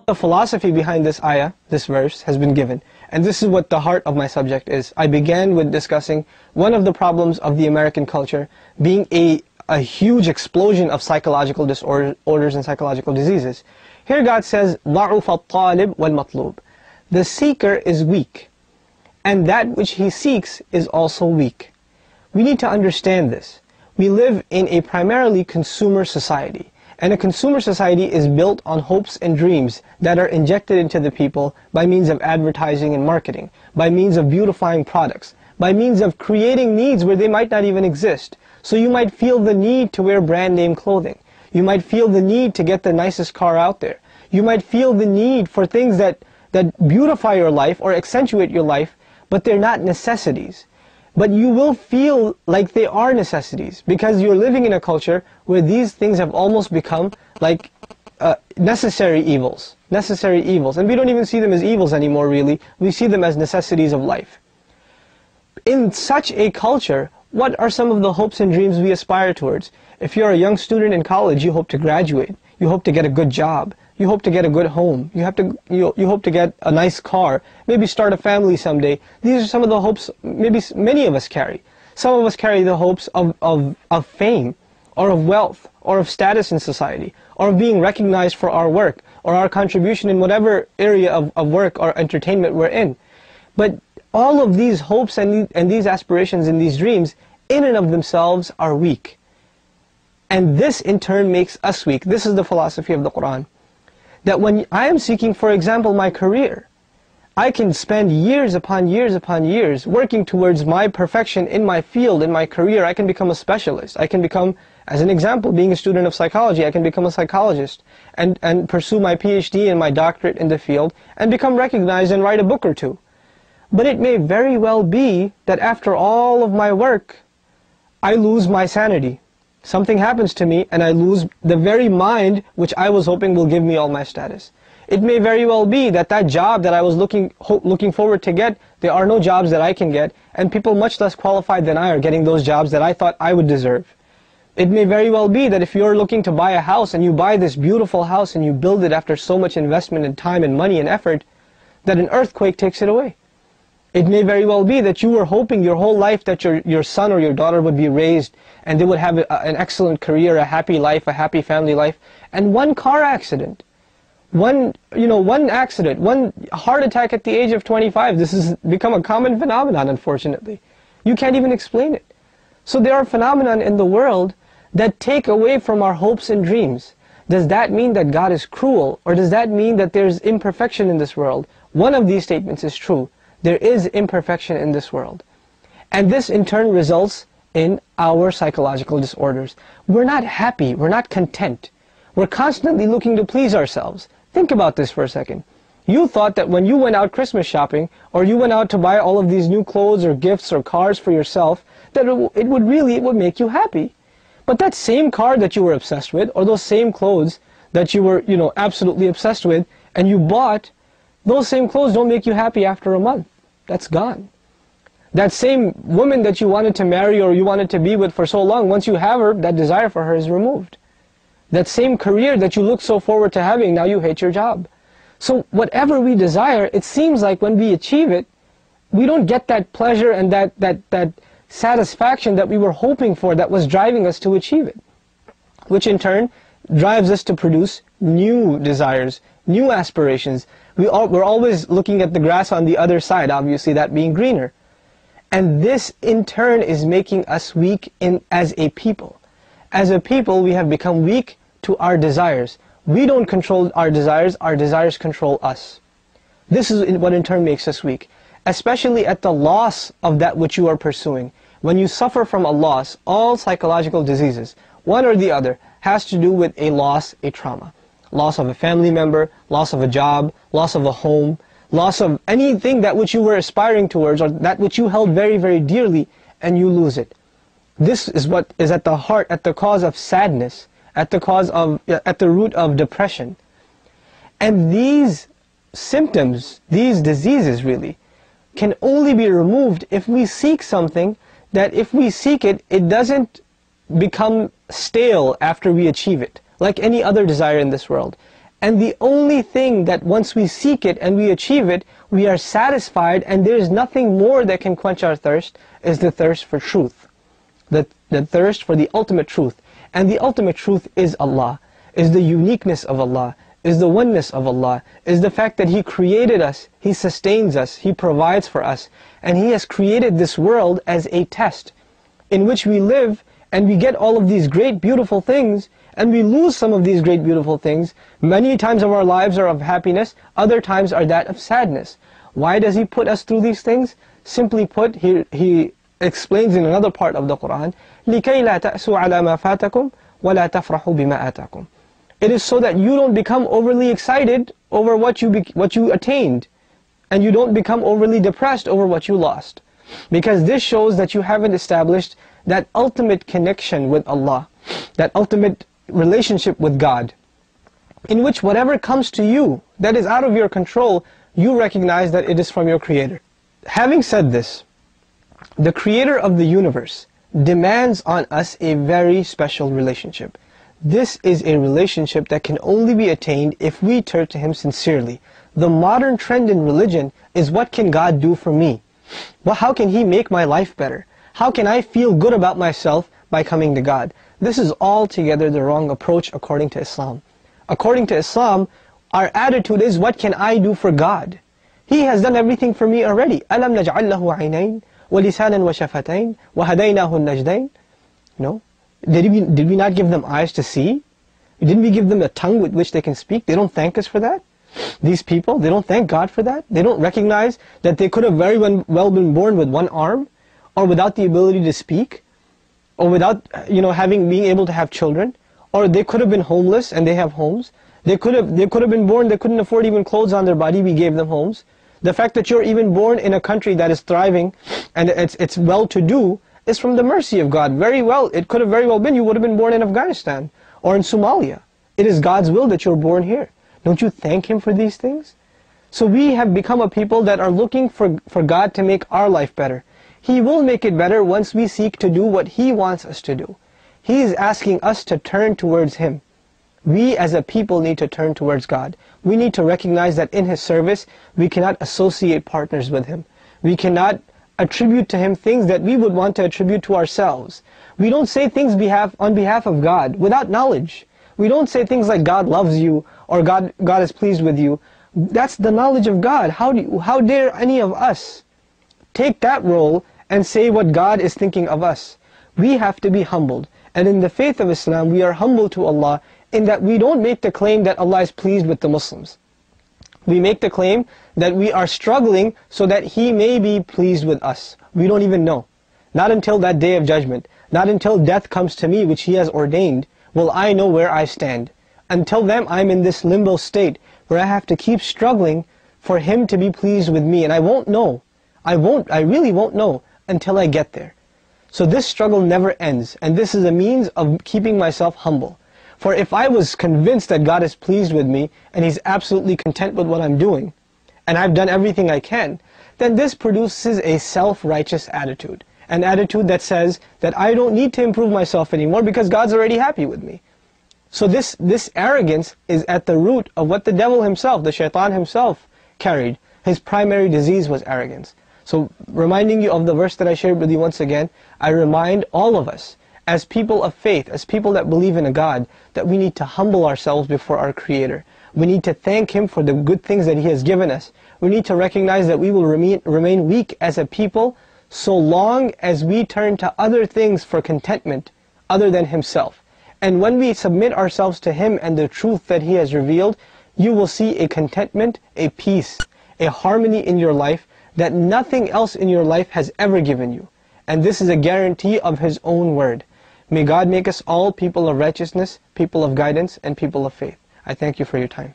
The philosophy behind this ayah, this verse, has been given. And this is what the heart of my subject is. I began with discussing one of the problems of the American culture being a huge explosion of psychological disorders and psychological diseases. Here God says, ضَعُفَ الطَّالِبُ وَالْمَطْلُوبُ. The seeker is weak, and that which he seeks is also weak. We need to understand this. We live in a primarily consumer society. And a consumer society is built on hopes and dreams that are injected into the people by means of advertising and marketing, by means of beautifying products, by means of creating needs where they might not even exist. So you might feel the need to wear brand name clothing. You might feel the need to get the nicest car out there. You might feel the need for things that beautify your life or accentuate your life, but they're not necessities. But you will feel like they are necessities because you're living in a culture where these things have almost become like necessary evils. Necessary evils. And we don't even see them as evils anymore, really. We see them as necessities of life. In such a culture, what are some of the hopes and dreams we aspire towards? If you're a young student in college, you hope to graduate. You hope to get a good job. You hope to get a good home. You hope to get a nice car. Maybe start a family someday. These are some of the hopes maybe many of us carry. Some of us carry the hopes of fame, or of wealth, or of status in society, or of being recognized for our work, or our contribution in whatever area of work or entertainment we're in. But all of these hopes and these aspirations and these dreams, in and of themselves, are weak. And this in turn makes us weak. This is the philosophy of the Quran. That when I am seeking, for example, my career, I can spend years upon years upon years working towards my perfection in my field, in my career. I can become a specialist. I can become, as an example, being a student of psychology, I can become a psychologist and pursue my PhD and my doctorate in the field and become recognized and write a book or two. But it may very well be that after all of my work, I lose my sanity. Something happens to me and I lose the very mind which I was hoping will give me all my status. It may very well be that that job that I was looking forward to get, there are no jobs that I can get, and people much less qualified than I are getting those jobs that I thought I would deserve. It may very well be that if you're looking to buy a house and you buy this beautiful house and you build it after so much investment and time and money and effort, that an earthquake takes it away. It may very well be that you were hoping your whole life that your son or your daughter would be raised and they would have an excellent career, a happy life, a happy family life, and one car accident, one accident, one heart attack at the age of 25, this has become a common phenomenon, unfortunately. You can't even explain it. So there are phenomena in the world that take away from our hopes and dreams. Does that mean that God is cruel, or does that mean that there's imperfection in this world? One of these statements is true. There is imperfection in this world. And this in turn results in our psychological disorders. We're not happy, we're not content. We're constantly looking to please ourselves. Think about this for a second. You thought that when you went out Christmas shopping, or you went out to buy all of these new clothes or gifts or cars for yourself, that it would make you happy. But that same car that you were obsessed with, or those same clothes that you were, absolutely obsessed with, and you bought, those same clothes don't make you happy after a month. That's gone. That same woman that you wanted to marry or you wanted to be with for so long, once you have her, that desire for her is removed. That same career that you look so forward to having, now you hate your job. So whatever we desire, it seems like when we achieve it, we don't get that pleasure and that satisfaction that we were hoping for, that was driving us to achieve it. Which in turn drives us to produce new desires, new aspirations. We're always looking at the grass on the other side, obviously that being greener. And this in turn is making us weak as a people. As a people, we have become weak to our desires. We don't control our desires control us. This is what in turn makes us weak. Especially at the loss of that which you are pursuing. When you suffer from a loss, all psychological diseases, one or the other, has to do with a loss, a trauma. Loss of a family member, loss of a job, loss of a home, loss of anything that which you were aspiring towards, or that which you held very, very dearly, and you lose it. This is what is at the heart, at the cause of sadness, at the root of depression. And these symptoms, these diseases really, can only be removed if we seek something that if we seek it, it doesn't become stale after we achieve it, like any other desire in this world. And the only thing that once we seek it and we achieve it, we are satisfied, and there is nothing more that can quench our thirst, is the thirst for truth. The thirst for the ultimate truth. And the ultimate truth is Allah, is the uniqueness of Allah, is the oneness of Allah, is the fact that He created us, He sustains us, He provides for us, and He has created this world as a test in which we live and we get all of these great beautiful things, and we lose some of these great beautiful things. Many times of our lives are of happiness, other times are that of sadness. Why does He put us through these things? Simply put, He explains in another part of the Quran, لِكَيْ لَا تَأْسُوا عَلَى مَا فَاتَكُمْ وَلَا تَفْرَحُوا بِمَا آتَاكُمْ. It is so that you don't become overly excited over what you attained, and you don't become overly depressed over what you lost. Because this shows that you haven't established that ultimate connection with Allah, that ultimate relationship with God, in which whatever comes to you that is out of your control, you recognize that it is from your Creator. Having said this, the Creator of the universe demands on us a very special relationship. This is a relationship that can only be attained if we turn to Him sincerely. The modern trend in religion is, what can God do for me? Well, how can He make my life better? How can I feel good about myself by coming to God? This is altogether the wrong approach according to Islam. According to Islam, our attitude is, what can I do for God? He has done everything for me already. أَلَمْ نَجْعَلْ لَهُ عَيْنَيْنِ وَلِسَانًا وَشَفَتَيْنِ وَهَدَيْنَاهُ النَّجْدَيْنِ. No? Did we not give them eyes to see? Didn't we give them a tongue with which they can speak? They don't thank us for that? These people, they don't thank God for that? They don't recognize that they could have very well been born with one arm, or without the ability to speak, or without being able to have children, or they could have been homeless and they have homes. They could have been born, they couldn't afford even clothes on their body, we gave them homes. The fact that you're even born in a country that is thriving and it's well-to-do is from the mercy of God. It could have very well been you would have been born in Afghanistan or in Somalia. It is God's will that you're born here. Don't you thank Him for these things? So we have become a people that are looking for God to make our life better. He will make it better once we seek to do what He wants us to do. He is asking us to turn towards Him. We as a people need to turn towards God. We need to recognize that in His service, we cannot associate partners with Him. We cannot attribute to Him things that we would want to attribute to ourselves. We don't say things on behalf of God without knowledge. We don't say things like God loves you or God is pleased with you. That's the knowledge of God. How dare any of us take that role and say what God is thinking of us? We have to be humbled. And in the faith of Islam, we are humble to Allah in that we don't make the claim that Allah is pleased with the Muslims. We make the claim that we are struggling so that He may be pleased with us. We don't even know. Not until that day of judgment. Not until death comes to me, which He has ordained, will I know where I stand. Until then, I'm in this limbo state where I have to keep struggling for Him to be pleased with me. And I won't know. I really won't know until I get there. So this struggle never ends. And this is a means of keeping myself humble. For if I was convinced that God is pleased with me and He's absolutely content with what I'm doing, and I've done everything I can, then this produces a self-righteous attitude. An attitude that says that I don't need to improve myself anymore because God's already happy with me. So this arrogance is at the root of what the devil himself, the shaitan himself, carried. His primary disease was arrogance. So reminding you of the verse that I shared with you once again, I remind all of us, as people of faith, as people that believe in a God, that we need to humble ourselves before our Creator. We need to thank Him for the good things that He has given us. We need to recognize that we will remain weak as a people so long as we turn to other things for contentment other than Himself. And when we submit ourselves to Him and the truth that He has revealed, you will see a contentment, a peace, a harmony in your life that nothing else in your life has ever given you. And this is a guarantee of His own word. May God make us all people of righteousness, people of guidance, and people of faith. I thank you for your time.